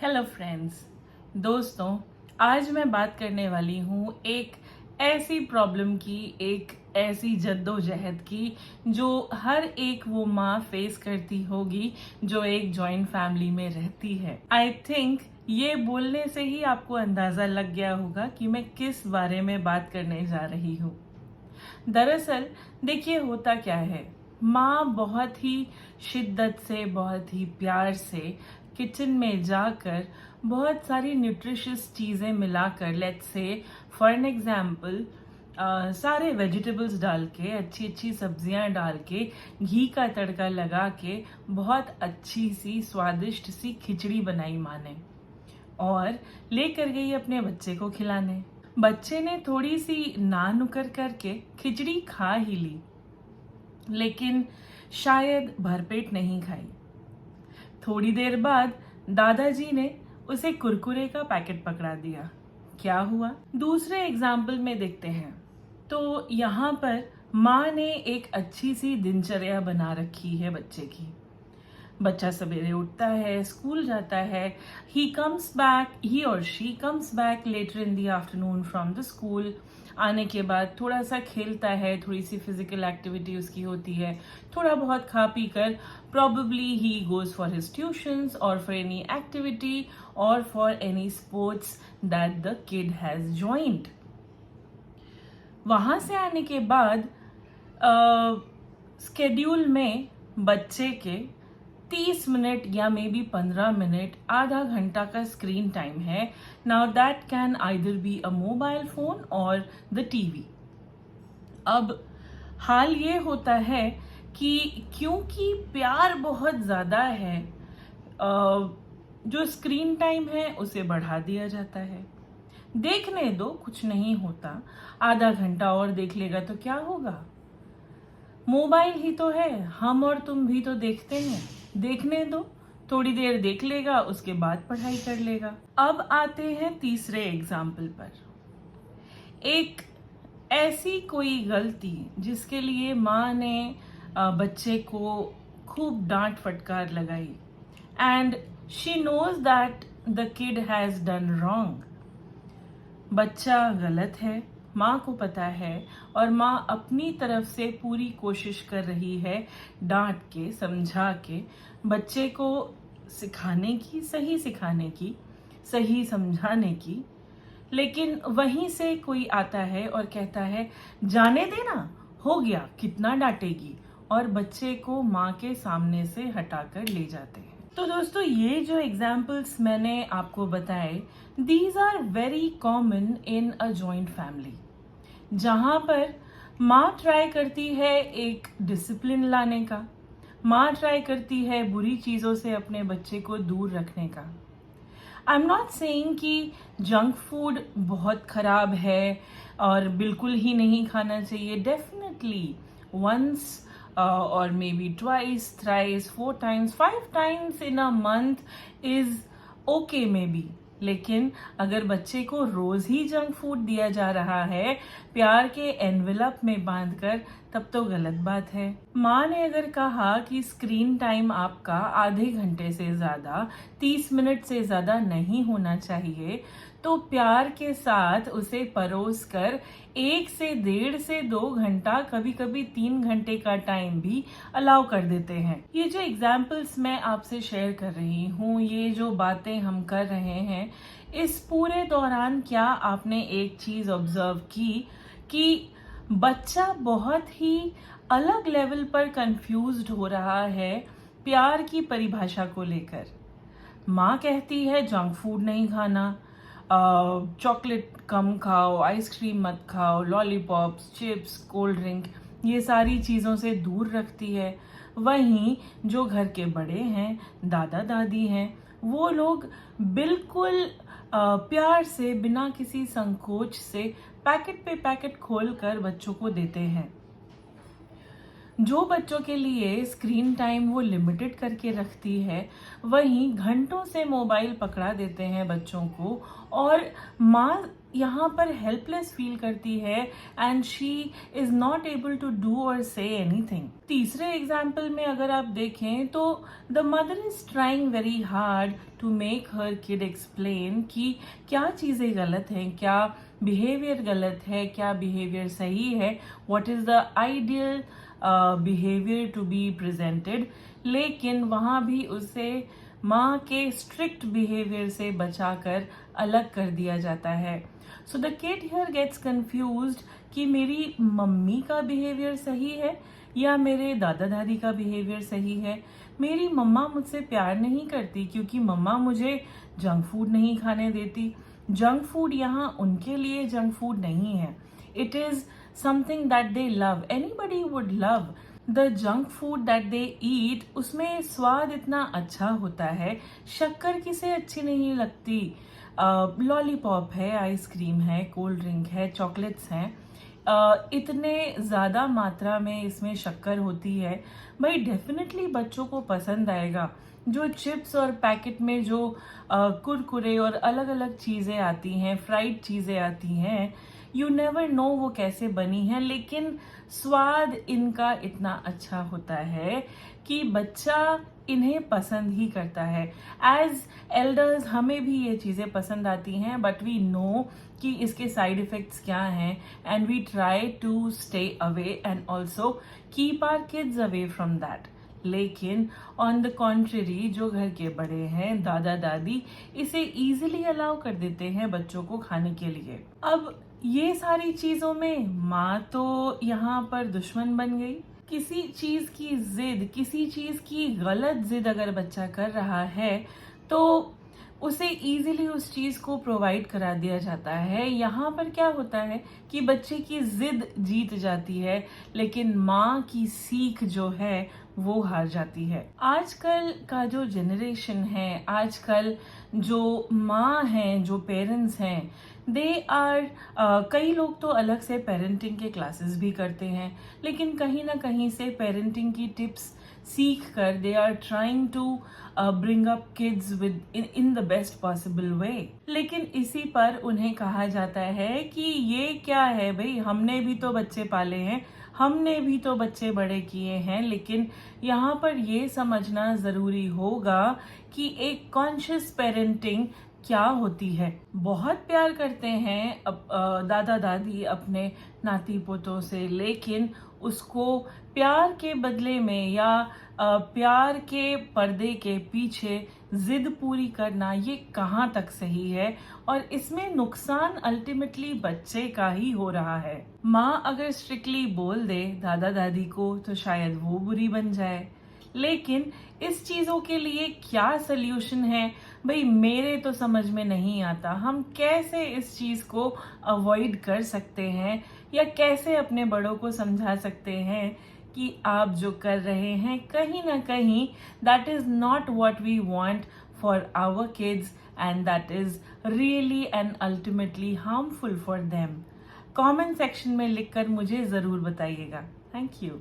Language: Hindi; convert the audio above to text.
हेलो फ्रेंड्स, दोस्तों। आज मैं बात करने वाली हूँ एक ऐसी प्रॉब्लम की, एक ऐसी जद्दोजहद की जो हर एक वो माँ फेस करती होगी जो एक जॉइंट फैमिली में रहती है। आई थिंक ये बोलने से ही आपको अंदाजा लग गया होगा कि मैं किस बारे में बात करने जा रही हूँ। दरअसल देखिए, होता क्या है, माँ बहुत ही शिद्दत से, बहुत ही प्यार से किचन में जाकर बहुत सारी न्यूट्रिशियस चीज़ें मिलाकर, let's say for an example, सारे वेजिटेबल्स डाल के, अच्छी अच्छी सब्जियां डाल के, घी का तड़का लगा के बहुत अच्छी सी स्वादिष्ट सी खिचड़ी बनाई माँ ने और लेकर गई अपने बच्चे को खिलाने। बच्चे ने थोड़ी सी ना नुकर करके खिचड़ी खा ही ली, लेकिन शायद भरपेट नहीं खाई। थोड़ी देर बाद दादाजी ने उसे कुरकुरे का पैकेट पकड़ा दिया। क्या हुआ? दूसरे एग्जाम्पल में देखते हैं तो यहाँ पर माँ ने एक अच्छी सी दिनचर्या बना रखी है बच्चे की। बच्चा सवेरे उठता है, स्कूल जाता है, ही और she comes back later in the afternoon from the school. आने के बाद थोड़ा सा खेलता है, थोड़ी सी फिजिकल एक्टिविटी उसकी होती है, थोड़ा बहुत खा पी कर probably he goes for his tuitions और फॉर एनी एक्टिविटी और for any sports that the kid has joint. वहां से आने के बाद स्केड्यूल में बच्चे के 30 मिनट या मे बी 15 मिनट, आधा घंटा का स्क्रीन टाइम है। Now that can either be a mobile phone और द टीवी। अब हाल ये होता है कि क्योंकि प्यार बहुत ज्यादा है, जो स्क्रीन टाइम है उसे बढ़ा दिया जाता है। देखने दो, कुछ नहीं होता, आधा घंटा और देख लेगा तो क्या होगा, मोबाइल ही तो है, हम और तुम भी तो देखते हैं, देखने दो, थोड़ी देर देख लेगा, उसके बाद पढ़ाई कर लेगा। अब आते हैं तीसरे एग्जाम्पल पर। एक ऐसी कोई गलती जिसके लिए माँ ने बच्चे को खूब डांट फटकार लगाई and she knows that the kid has done wrong. बच्चा गलत है, माँ को पता है और माँ अपनी तरफ से पूरी कोशिश कर रही है डांट के, समझा के, बच्चे को सिखाने की, सही समझाने की। लेकिन वहीं से कोई आता है और कहता है जाने देना, हो गया, कितना डांटेगी, और बच्चे को माँ के सामने से हटाकर ले जाते हैं। तो दोस्तों, ये जो एग्जाम्पल्स मैंने आपको बताए, these are very common in a joint family, जहां पर माँ ट्राई करती है एक डिसिप्लिन लाने का, माँ ट्राई करती है बुरी चीजों से अपने बच्चे को दूर रखने का। आई एम नॉट सेइंग कि जंक फूड बहुत खराब है और बिल्कुल ही नहीं खाना चाहिए। Definitely once or maybe twice, thrice, 4 times, 5 times in a month is okay maybe। लेकिन अगर बच्चे को रोज ही जंक फूड दिया जा रहा है प्यार के एनवेलप में बांधकर, तब तो गलत बात है। माँ ने अगर कहा कि स्क्रीन टाइम आपका आधे घंटे से ज्यादा, 30 मिनट से ज्यादा नहीं होना चाहिए, तो प्यार के साथ उसे परोस कर 1 से 1.5 से 2 घंटा, कभी कभी 3 घंटे का टाइम भी अलाउ कर देते हैं। ये जो एग्जाम्पल्स मैं आपसे शेयर कर रही हूँ, ये जो बातें हम कर रहे हैं, इस पूरे दौरान क्या आपने एक चीज ऑब्जर्व की कि बच्चा बहुत ही अलग लेवल पर कंफ्यूज्ड हो रहा है प्यार की परिभाषा को लेकर। माँ कहती है जंक फूड नहीं खाना, चॉकलेट कम खाओ, आइसक्रीम मत खाओ, लॉलीपॉप्स, चिप्स, कोल्ड ड्रिंक, ये सारी चीज़ों से दूर रखती है। वहीं जो घर के बड़े हैं, दादा दादी हैं, वो लोग बिल्कुल प्यार से, बिना किसी संकोच से पैकेट पे पैकेट खोल कर बच्चों को देते हैं। जो बच्चों के लिए स्क्रीन टाइम वो लिमिटेड करके रखती है, वहीं घंटों से मोबाइल पकड़ा देते हैं बच्चों को, और माँ यहाँ पर हेल्पलेस फील करती है and she is not able to do or say anything. तीसरे एग्जाम्पल में अगर आप देखें तो the mother is trying very hard to make her kid explain कि क्या चीजें गलत हैं, क्या बिहेवियर गलत है, क्या बिहेवियर सही है, what is the ideal behaviour to be presented. लेकिन वहां भी उसे माँ के स्ट्रिक्ट बिहेवियर से बचाकर अलग कर दिया जाता है। So the kid here gets confused कि मेरी मम्मी का बिहेवियर सही है या मेरे दादा दादी का बिहेवियर सही है। मेरी मम्मा मुझसे प्यार नहीं करती क्योंकि मम्मा मुझे जंक फूड नहीं खाने देती। जंक फूड यहाँ उनके लिए जंक फूड नहीं है, it is something that they love, anybody would love the junk food that they eat. उसमें स्वाद इतना अच्छा होता है, शक्कर किसे अच्छी नहीं लगती। लॉलीपॉप है, आइसक्रीम है, कोल्ड ड्रिंक है, चॉकलेट्स हैं, इतने ज्यादा मात्रा में इसमें शक्कर होती है, भाई डेफिनेटली बच्चों को पसंद आएगा। जो चिप्स और पैकेट में जो कुरकुरे और अलग अलग चीजें आती हैं, फ्राइड चीजें आती हैं, यू नेवर नो वो कैसे बनी है, लेकिन स्वाद इनका इतना अच्छा होता है कि बच्चा इन्हें पसंद ही करता है। एज एल्डर्स हमें भी ये चीजें पसंद आती हैं, बट वी नो कि इसके साइड इफेक्ट्स क्या हैं and we try to stay away and also keep our kids away from that. लेकिन ऑन द कॉन्ट्ररी जो घर के बड़े हैं, दादा दादी, इसे इजीली अलाउ कर देते हैं बच्चों को खाने के लिए। अब ये सारी चीजों में माँ तो यहाँ पर दुश्मन बन गई। किसी चीज की जिद, किसी चीज की गलत जिद अगर बच्चा कर रहा है तो उसे इजीली उस चीज को प्रोवाइड करा दिया जाता है। यहाँ पर क्या होता है कि बच्चे की जिद जीत जाती है, लेकिन माँ की सीख जो है वो हार जाती है। आजकल का जो जनरेशन है, आजकल जो माँ हैं, जो पेरेंट्स हैं, दे आर कई लोग तो अलग से पेरेंटिंग के क्लासेस भी करते हैं, लेकिन कहीं ना कहीं से पेरेंटिंग की टिप्स सीख कर दे are trying to bring up kids within the best possible way. लेकिन इसी पर उन्हें कहा जाता है कि ये क्या है भाई, हमने भी तो बच्चे पाले हैं, हमने भी तो बच्चे बड़े किए हैं। लेकिन यहाँ पर ये समझना जरूरी होगा कि एक कॉन्शियस पेरेंटिंग क्या होती है। बहुत प्यार करते हैं दादा दादी अपने नाती पोतों से, लेकिन उसको प्यार के बदले में या प्यार के पर्दे के पीछे जिद पूरी करना, ये कहाँ तक सही है, और इसमें नुकसान अल्टीमेटली बच्चे का ही हो रहा है। माँ अगर स्ट्रिक्टली बोल दे दादा दादी को तो शायद वो बुरी बन जाए, लेकिन इस चीजों के लिए क्या सल्यूशन है भाई, मेरे तो समझ में नहीं आता। हम कैसे इस चीज को अवॉइड कर सकते हैं या कैसे अपने बड़ों को समझा सकते हैं कि आप जो कर रहे हैं कहीं ना कहीं that is not what we want for our kids and that is really and ultimately harmful for them. Comment section में लिखकर मुझे जरूर बताइएगा। Thank you.